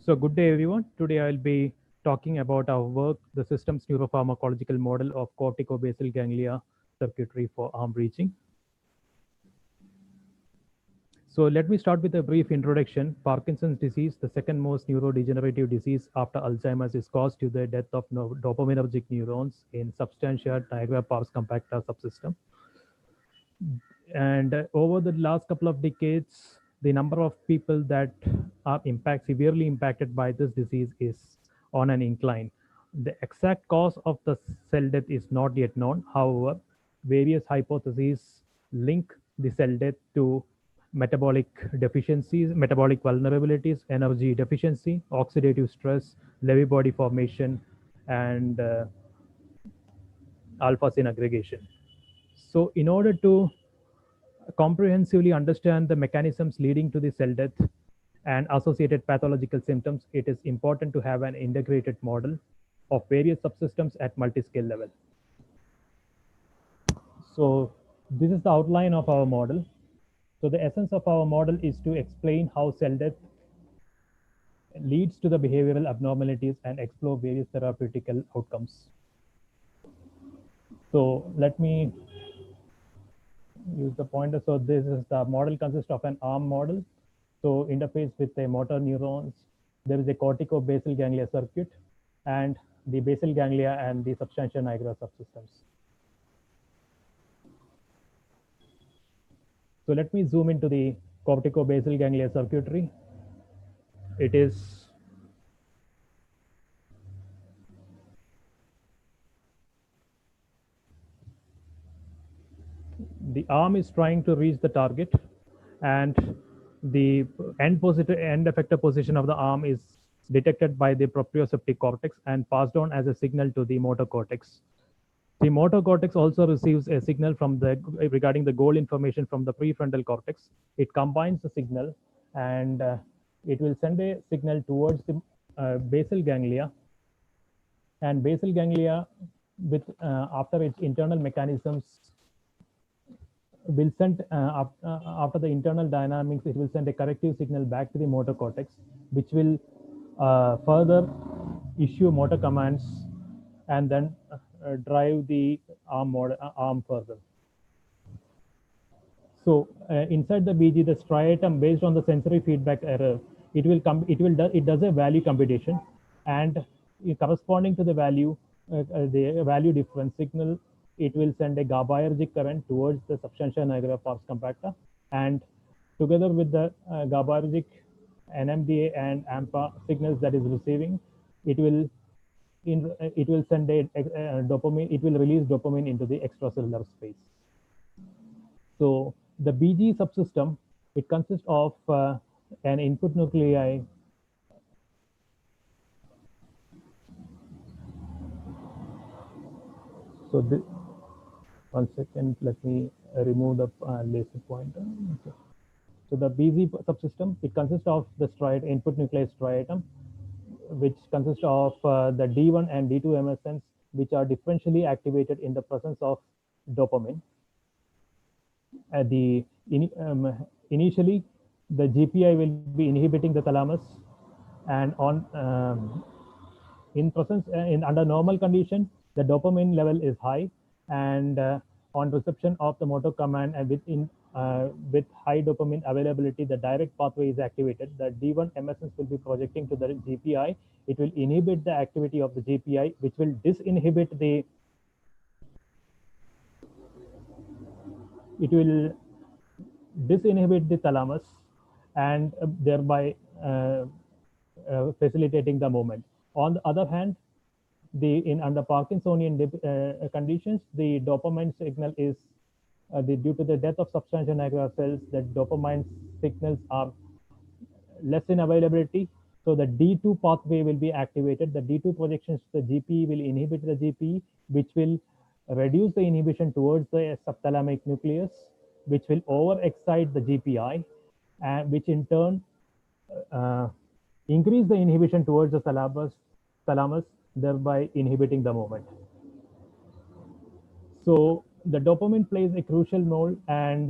So good day everyone. Today I'll be talking about our work, the system's neuropharmacological model of corticobasal ganglia circuitry for arm reaching. So let me start with a brief introduction. Parkinson's disease, the second most neurodegenerative disease after Alzheimer's, is caused to the death of dopaminergic neurons in substantia nigra pars compacta subsystem. And over the last couple of decades, the number of people that are severely impacted by this disease is on an incline. The exact cause of the cell death is not yet known. However, various hypotheses link the cell death to metabolic deficiencies, metabolic vulnerabilities, energy deficiency, oxidative stress, Lewy body formation, and alpha syn aggregation. So, in order to comprehensively understand the mechanisms leading to the cell death and associated pathological symptoms, it is important to have an integrated model of various subsystems at multi-scale level. So this is the outline of our model. So the essence of our model is to explain how cell death leads to the behavioral abnormalities and explore various therapeutical outcomes. So let me use the pointer. So this is the model consists of an arm model. So interface with the motor neurons. There is a corticobasal ganglia circuit and the basal ganglia and the substantia nigra subsystems. So let me zoom into the corticobasal ganglia circuitry. It is the arm is trying to reach the target, and the end effector position of the arm is detected by the proprioceptive cortex and passed on as a signal to the motor cortex. The motor cortex also receives a signal from the regarding the goal information from the prefrontal cortex. It combines the signal and it will send a signal towards the basal ganglia, and basal ganglia with after its internal mechanisms will send after the internal dynamics, it will send a corrective signal back to the motor cortex, which will further issue motor commands and then drive the arm further. So inside the BG, the striatum, based on the sensory feedback error, it does a value computation, and corresponding to the value difference signal, it will send a GABAergic current towards the substantia nigra pars compacta, and together with the GABAergic NMDA and AMPA signals that is receiving, it will it will send a dopamine. It will release dopamine into the extracellular space. So the BG subsystem, it consists of an input nuclei. So this, one second, let me remove the laser pointer. Okay. So the BG subsystem, it consists of the input nucleus striatum, which consists of the D1 and D2 MSNs, which are differentially activated in the presence of dopamine. The initially, the GPI will be inhibiting the thalamus, and on in presence in under normal condition, the dopamine level is high, and on reception of the motor command and with high dopamine availability, the direct pathway is activated. The D1 MSNs will be projecting to the GPI. It will inhibit the activity of the GPI, which will disinhibit the it will disinhibit the thalamus, and thereby facilitating the movement. On the other hand, under Parkinsonian conditions, the dopamine signal is due to the death of substantia nigra cells. The dopamine signals are less in availability, so the D2 pathway will be activated. The D2 projections to the GPE will inhibit the GPE, which will reduce the inhibition towards the subthalamic nucleus, which will overexcite the GPI, and which in turn uh, increase the inhibition towards the thalamus, thereby inhibiting the movement. So the dopamine plays a crucial role, and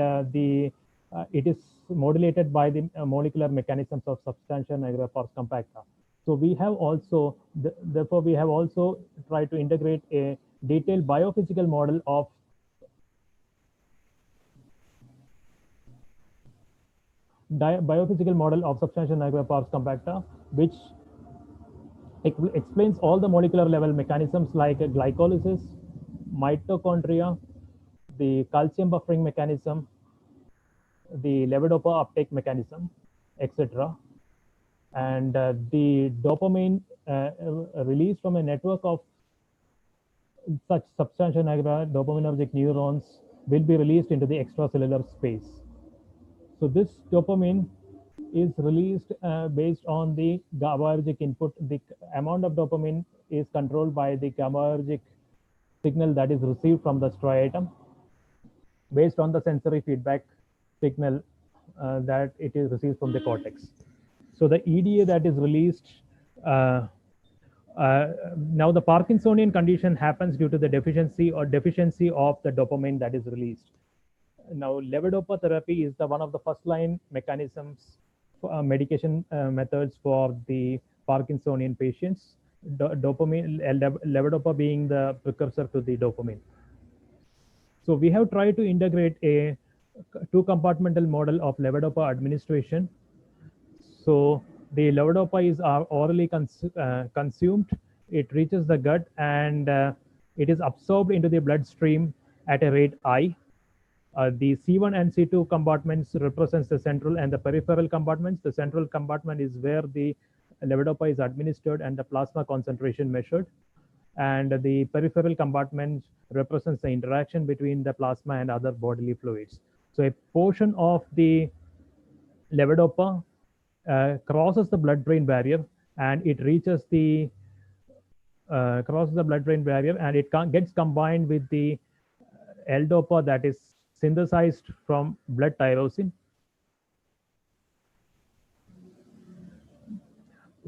it is modulated by the molecular mechanisms of substantia nigra pars compacta. So we have also, therefore, we have also tried to integrate a detailed biophysical model of substantia nigra pars compacta, which explains all the molecular level mechanisms like glycolysis, mitochondria, the calcium buffering mechanism, the levodopa uptake mechanism, etc. And the dopamine released from a network of such substantia nigra dopaminergic neurons will be released into the extracellular space. So this dopamine is released based on the GABAergic input. The amount of dopamine is controlled by the GABAergic signal that is received from the striatum based on the sensory feedback signal that it is received from the cortex. So the EDA that is released, uh, now the Parkinsonian condition happens due to the deficiency of the dopamine that is released. Now, levodopa therapy is the one of the first line mechanisms, medication methods for the Parkinsonian patients. Levodopa being the precursor to the dopamine. So we have tried to integrate a two-compartmental model of levodopa administration. So the levodopa is orally consumed. It reaches the gut and it is absorbed into the bloodstream at a rate I. The C1 and C2 compartments represents the central and the peripheral compartments. The central compartment is where the levodopa is administered and the plasma concentration measured. And the peripheral compartment represents the interaction between the plasma and other bodily fluids. So a portion of the levodopa crosses the blood-brain barrier and it reaches the crosses the blood-brain barrier and it gets combined with the L-dopa that is synthesized from blood tyrosine.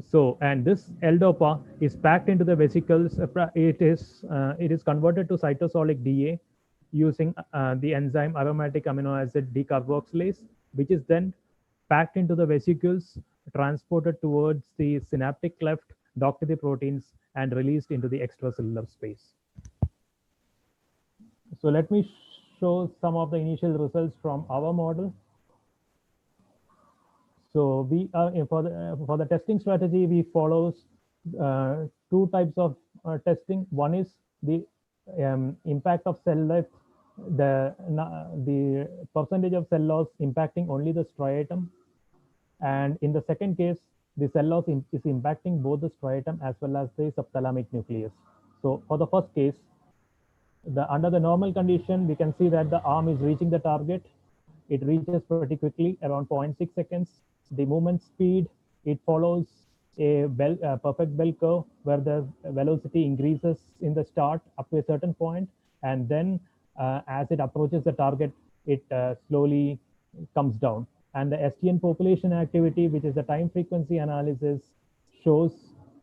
So, and this L-dopa is packed into the vesicles. It is converted to cytosolic DA using the enzyme aromatic amino acid decarboxylase, which is then packed into the vesicles, transported towards the synaptic cleft, docked to the proteins, and released into the extracellular space. So let me show some of the initial results from our model. So we are for the testing strategy, we follows two types of testing. One is the impact of cell death, the percentage of cell loss impacting only the striatum, and in the second case, the cell loss is impacting both the striatum as well as the subthalamic nucleus. So for the first case, under the normal condition, we can see that the arm is reaching the target. It reaches pretty quickly, around 0.6 seconds. The movement speed, it follows a perfect bell curve where the velocity increases in the start up to a certain point, and then as it approaches the target, it slowly comes down. And the STN population activity, which is the time frequency analysis, shows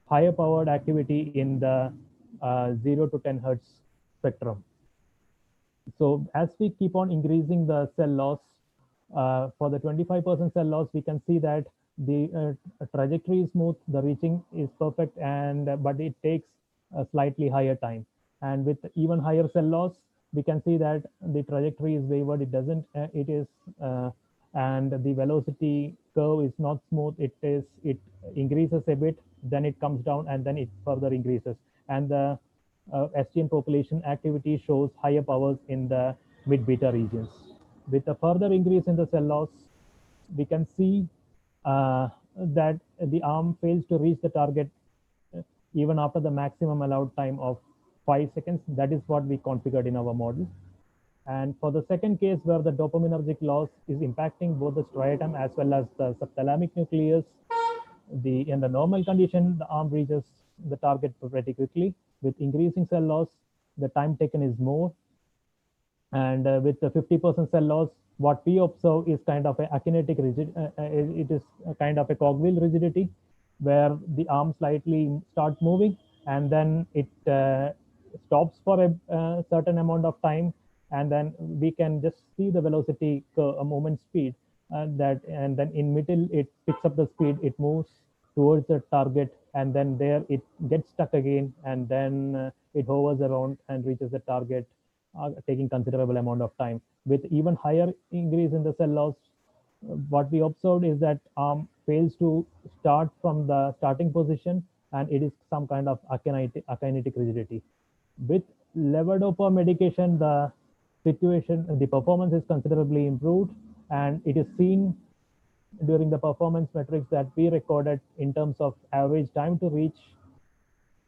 higher powered activity in the 0 to 10 hertz spectrum. So as we keep on increasing the cell loss, for the 25% cell loss, we can see that the trajectory is smooth, the reaching is perfect, and but it takes a slightly higher time. And with even higher cell loss, we can see that the trajectory is wavered. It doesn't. It is, and the velocity curve is not smooth. It increases a bit, then it comes down, and then it further increases. And the STN population activity shows higher powers in the mid beta regions. With a further increase in the cell loss, we can see that the arm fails to reach the target even after the maximum allowed time of 5 seconds. That is what we configured in our model. And for the second case, where the dopaminergic loss is impacting both the striatum as well as the subthalamic nucleus, in the normal condition, the arm reaches the target pretty quickly. With increasing cell loss, the time taken is more. And with the 50% cell loss, what we observe is kind of a akinetic rigid. It is a kind of a cogwheel rigidity, where the arm slightly starts moving and then it stops for a certain amount of time, and then we can just see the velocity movement speed, and then in middle it picks up the speed, it moves towards the target and then there it gets stuck again, and then it hovers around and reaches the target, taking considerable amount of time. With even higher increase in the cell loss, what we observed is that arm fails to start from the starting position, and it is some kind of akinetic rigidity. With levodopa medication, the performance is considerably improved, and it is seen during the performance metrics that we recorded in terms of average time to reach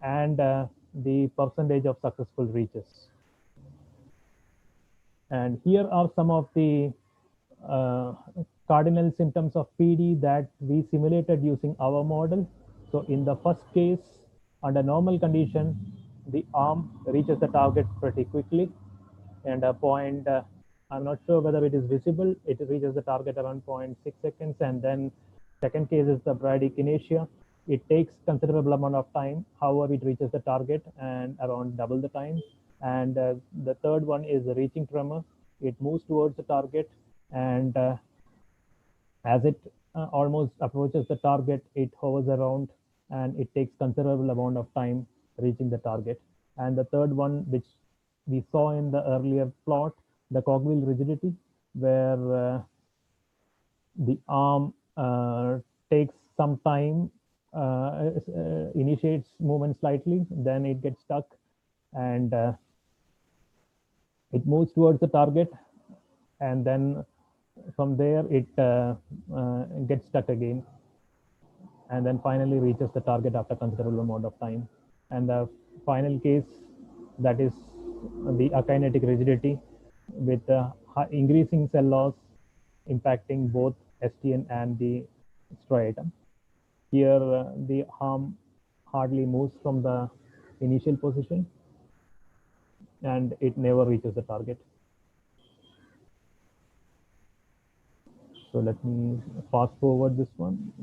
and the percentage of successful reaches. And here are some of the uh, cardinal symptoms of PD that we simulated using our model. So in the first case, under normal condition, the arm reaches the target pretty quickly, and a point, I'm not sure whether it is visible, it reaches the target around 0.6 seconds. And then second case is the bradykinesia. It takes considerable amount of time, however it reaches the target and around double the time. And the third one is the reaching tremor. It moves towards the target, and as it almost approaches the target, it hovers around and it takes considerable amount of time reaching the target. And the third one, which we saw in the earlier plot, the cogwheel rigidity, where the arm takes some time, initiates movement slightly, then it gets stuck, and it moves towards the target, and then from there it gets stuck again, and then finally reaches the target after considerable amount of time. And the final case, that is the akinetic rigidity with increasing cell loss impacting both STN and the striatum. Here, the arm hardly moves from the initial position, and it never reaches the target. So let me fast forward this one.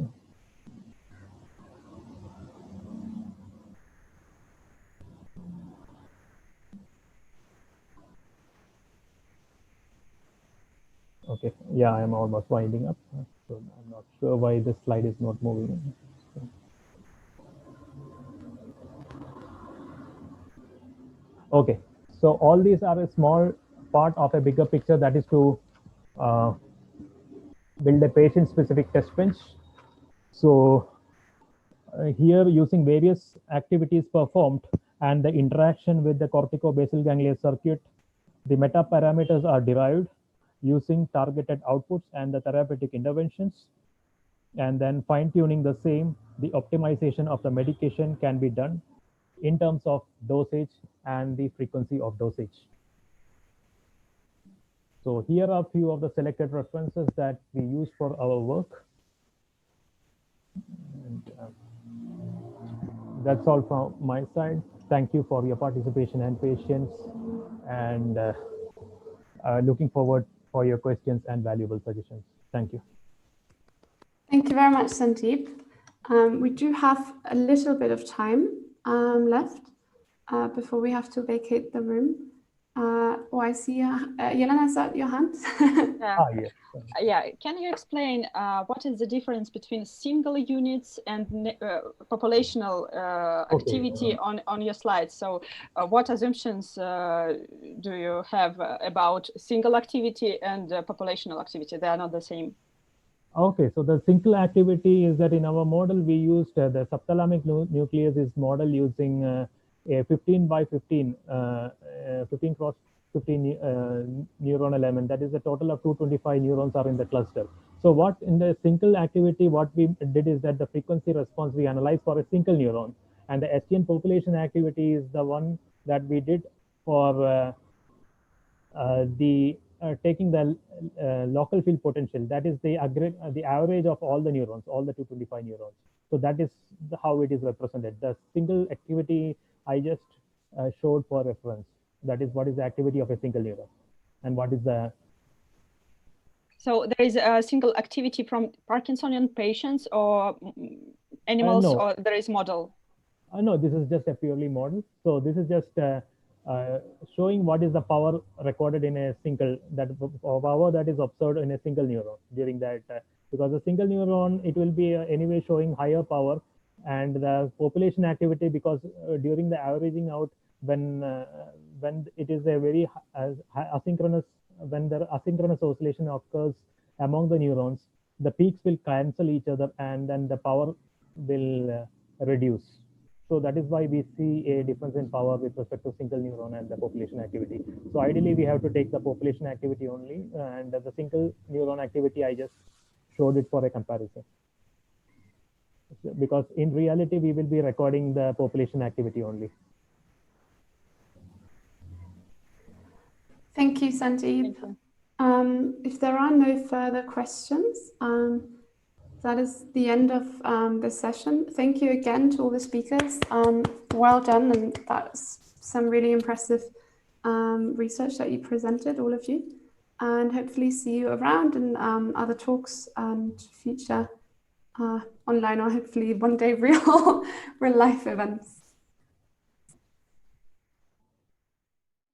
Okay, yeah, I'm almost winding up. So I'm not sure why this slide is not moving. Okay, so all these are a small part of a bigger picture, that is to uh, build a patient-specific test bench. So here, using various activities performed and the interaction with the corticobasal ganglia circuit, the meta parameters are derived using targeted outputs and the therapeutic interventions. And then fine-tuning the same, the optimization of the medication can be done in terms of dosage and the frequency of dosage. So here are a few of the selected references that we use for our work. And that's all from my side. Thank you for your participation and patience, and looking forward for your questions and valuable suggestions. Thank you. Thank you very much, Sandeep. We do have a little bit of time left before we have to vacate the room. I see Yelena, is that your hand? Yes. Yeah, can you explain what is the difference between single units and populational activity on your slides? So what assumptions do you have about single activity and populational activity? They are not the same. Okay, so the single activity is that in our model, we used the subthalamic nucleus is model using a 15 by 15, 15 cross 15 neuron element. That is a total of 225 neurons are in the cluster. So what in the single activity, what we did is that the frequency response we analyzed for a single neuron, and the STN population activity is the one that we did for taking the local field potential, that is the average of all the neurons, all the 225 neurons. So that is how it is represented. The single activity I just showed for reference. That is what is the activity of a single neuron, and what is the. So there is a single activity from Parkinsonian patients or animals, no. or there is model? No, this is just a purely model. So this is just showing what is the power recorded in a single, that power that is observed in a single neuron during that, because a single neuron, it will be anyway showing higher power And the population activity, because during the averaging out, when it is a very asynchronous, when the asynchronous oscillation occurs among the neurons, the peaks will cancel each other, and then the power will reduce. So that is why we see a difference in power with respect to single neuron and the population activity. So ideally, we have to take the population activity only, and the single neuron activity, I just showed it for a comparison. Because in reality, we will be recording the population activity only. Thank you, Sandeep. If there are no further questions, that is the end of this session. Thank you again to all the speakers. Well done, and that's some really impressive research that you presented, all of you. And hopefully see you around in other talks and future online, or hopefully one day real life events.